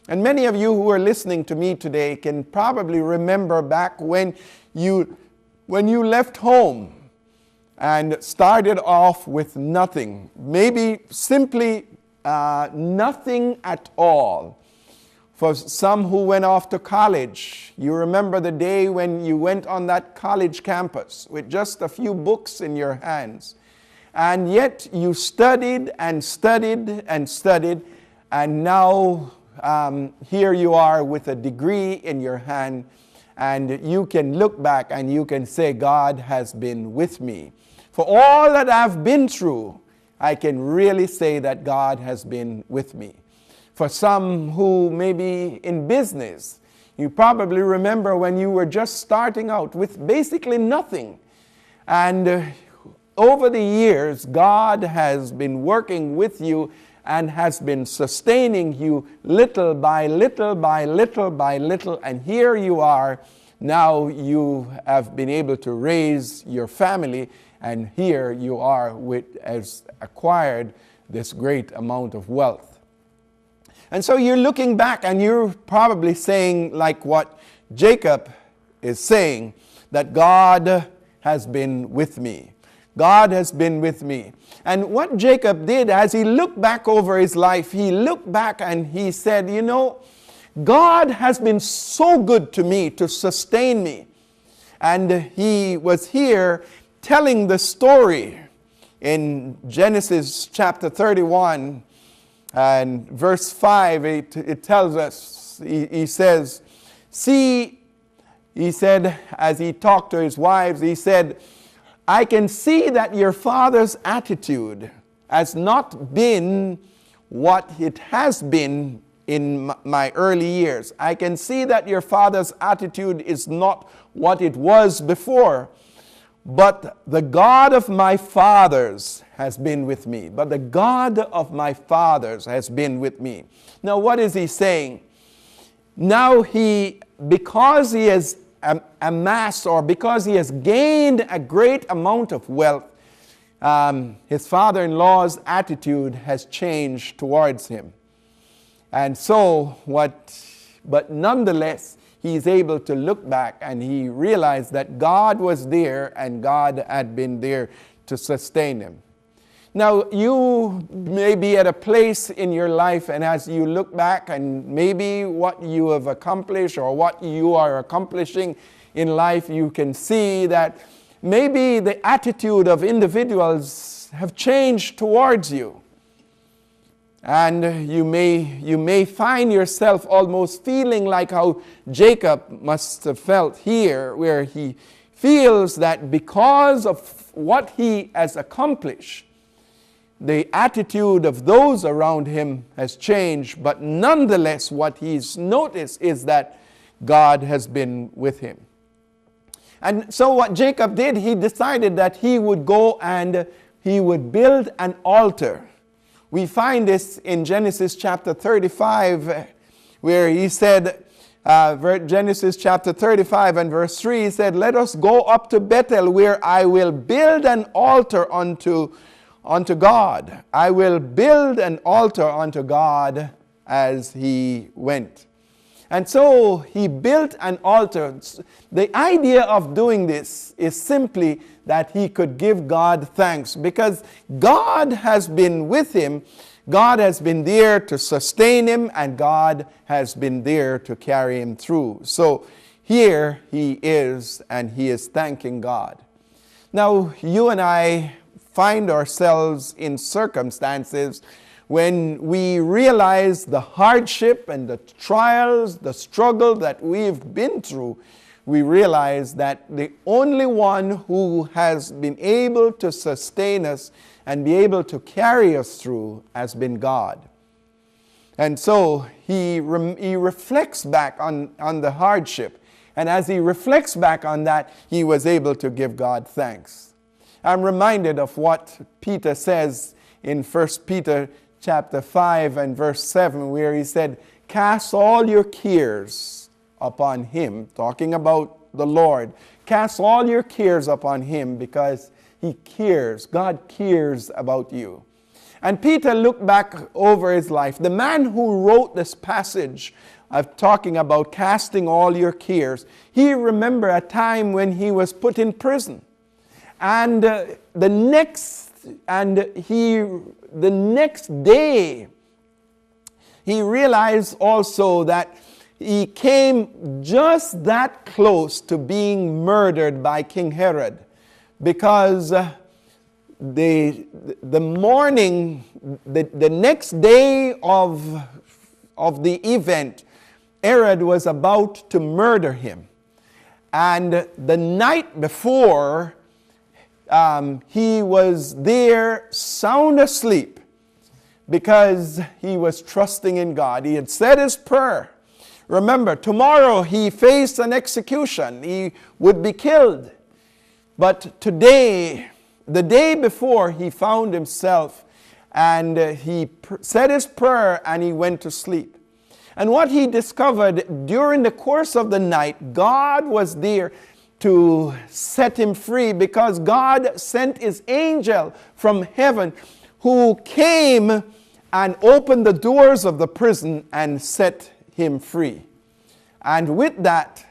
And many of you who are listening to me today can probably remember back when you left home and started off with nothing, maybe simply nothing at all. For some who went off to college, you remember the day when you went on that college campus with just a few books in your hands. And yet you studied and studied and studied, and now here you are with a degree in your hand, and you can look back and you can say, God has been with me. For all that I've been through, I can really say that God has been with me. For some who may be in business, you probably remember when you were just starting out with basically nothing. And over the years, God has been working with you and has been sustaining you little by little by little by little. And here you are. Now you have been able to raise your family, and here you are has acquired this great amount of wealth. And so you're looking back and you're probably saying, like what Jacob is saying, that God has been with me. God has been with me. And what Jacob did, as he looked back over his life, he looked back and he said, you know, God has been so good to me to sustain me. And he was here telling the story in Genesis chapter 31 and verse 5. It tells us, he says, see, he said, as he talked to his wives, he said, I can see that your father's attitude has not been what it has been in my early years. I can see that your father's attitude is not what it was before. But the God of my fathers has been with me. But the God of my fathers has been with me. Now what is he saying? Now because he has amassed, or because he has gained a great amount of wealth, his father-in-law's attitude has changed towards him. And so but nonetheless, he is able to look back and he realized that God was there and God had been there to sustain him. Now, you may be at a place in your life, and as you look back and maybe what you have accomplished or what you are accomplishing in life, you can see that maybe the attitude of individuals have changed towards you. And you may find yourself almost feeling like how Jacob must have felt here, where he feels that because of what he has accomplished, the attitude of those around him has changed, but nonetheless what he's noticed is that God has been with him. And so what Jacob did, he decided that he would go and he would build an altar. We find this in Genesis chapter 35, where he said, Genesis chapter 35 and verse 3, he said, let us go up to Bethel, where I will build an altar unto God. I will build an altar unto God as he went. And so he built an altar. The idea of doing this is simply that he could give God thanks, because God has been with him. God has been there to sustain him, and God has been there to carry him through. So here he is, and he is thanking God. Now, you and I find ourselves in circumstances when we realize the hardship and the trials, the struggle that we've been through. We realize that the only one who has been able to sustain us and be able to carry us through has been God. And so he reflects back on the hardship. And as he reflects back on that, he was able to give God thanks. I'm reminded of what Peter says in 1 Peter chapter 5 and verse 7, where he said, cast all your cares upon him, talking about the Lord. Cast all your cares upon him, because he cares. God cares about you. And Peter looked back over his life. The man who wrote this passage of talking about casting all your cares, he remembered a time when he was put in prison. And the next day, he realized also that he came just that close to being murdered by King Herod, because the next day of the event, Herod was about to murder him. And the night before, he was there sound asleep because he was trusting in God. He had said his prayer. Remember, tomorrow he faced an execution. He would be killed. But today, the day before, he found himself and he said his prayer and he went to sleep. And what he discovered during the course of the night, God was there to set him free, because God sent his angel from heaven who came and opened the doors of the prison and set him free. And with that,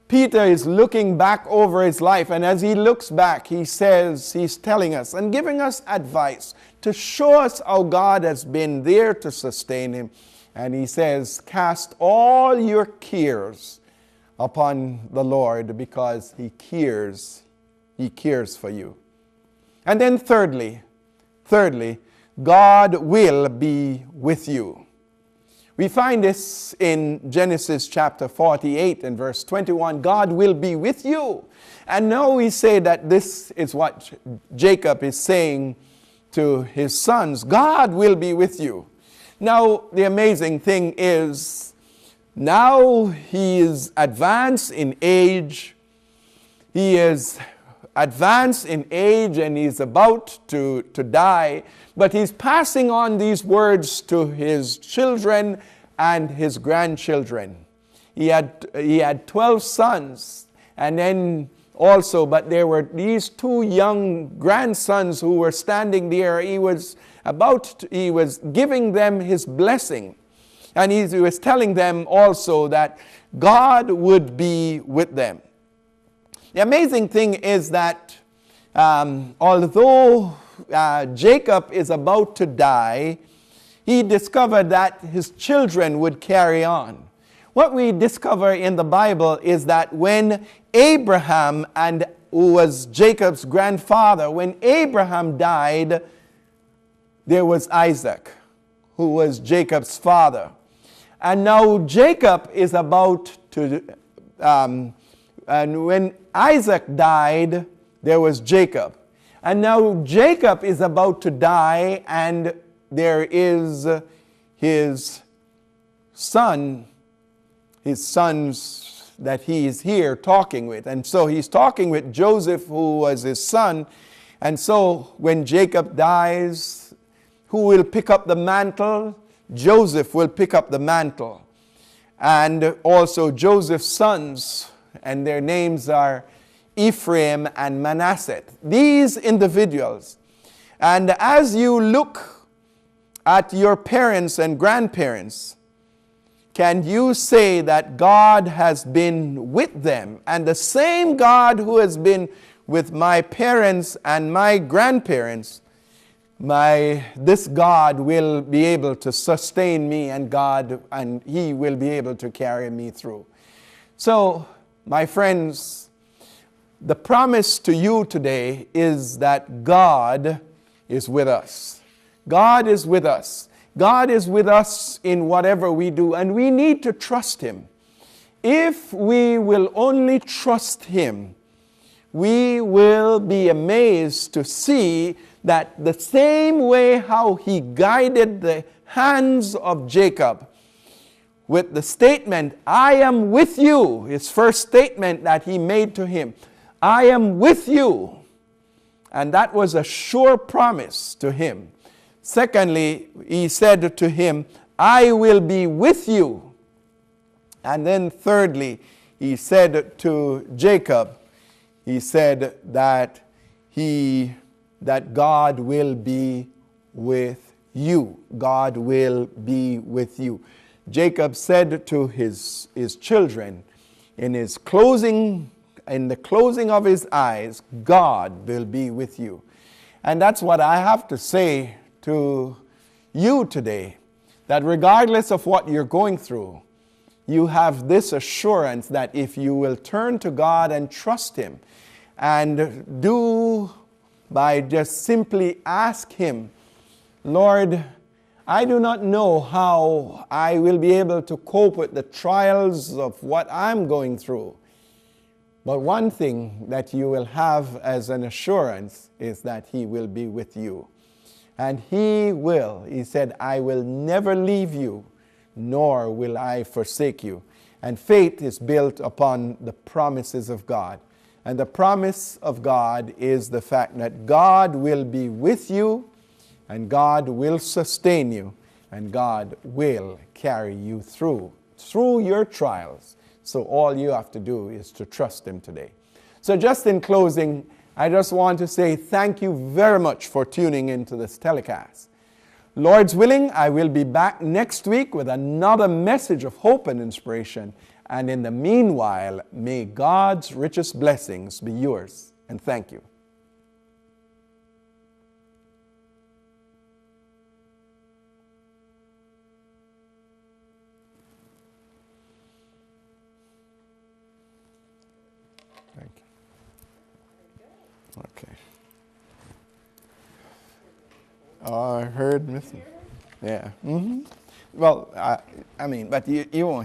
Peter is looking back over his life, and as he looks back, he says, he's telling us and giving us advice to show us how God has been there to sustain him. And he says, cast all your cares upon the Lord, because he cares for you. And then thirdly, God will be with you. We find this in Genesis chapter 48 and verse 21. God will be with you. And now we say that this is what Jacob is saying to his sons. God will be with you. Now, the amazing thing is, now he is advanced in age. He is advanced in age and he's about to die. But he's passing on these words to his children and his grandchildren. He had 12 sons, and then also, but there were these 2 young grandsons who were standing there. He was giving them his blessing. And he was telling them also that God would be with them. The amazing thing is that although Jacob is about to die, he discovered that his children would carry on. What we discover in the Bible is that when Abraham, who was Jacob's grandfather, when Abraham died, there was Isaac, who was Jacob's father. And now Jacob is about to, and when Isaac died, there was Jacob. And now Jacob is about to die, and there is his sons that he is here talking with. And so he's talking with Joseph, who was his son. And so when Jacob dies, who will pick up the mantle? Joseph will pick up the mantle. And also Joseph's sons, and their names are Ephraim and Manasseh. These individuals. And as you look at your parents and grandparents, can you say that God has been with them? And the same God who has been with my parents and my grandparents, this God will be able to sustain me, and he will be able to carry me through. So, my friends, the promise to you today is that God is with us. God is with us. God is with us in whatever we do, and we need to trust him. If we will only trust him, we will be amazed to see that the same way how he guided the hands of Jacob with the statement, I am with you, his first statement that he made to him, I am with you. And that was a sure promise to him. Secondly, he said to him, I will be with you. And then thirdly, he said to Jacob, he said that God will be with you. God will be with you. Jacob said to his children in the closing of his eyes, God will be with you. And that's what I have to say to you today, that regardless of what you're going through, you have this assurance that if you will turn to God and trust Him, and do by just simply ask Him, Lord, I do not know how I will be able to cope with the trials of what I'm going through. But one thing that you will have as an assurance is that He will be with you. And He said, I will never leave you, nor will I forsake you. And faith is built upon the promises of God. And the promise of God is the fact that God will be with you, and God will sustain you, and God will carry you through your trials. So all you have to do is to trust Him today. So just in closing, I just want to say thank you very much for tuning into this telecast. Lord's willing, I will be back next week with another message of hope and inspiration. And in the meanwhile, may God's richest blessings be yours. And thank you. Thank you. Okay. Oh, I heard missing. Yeah. Well, I mean, but you won't.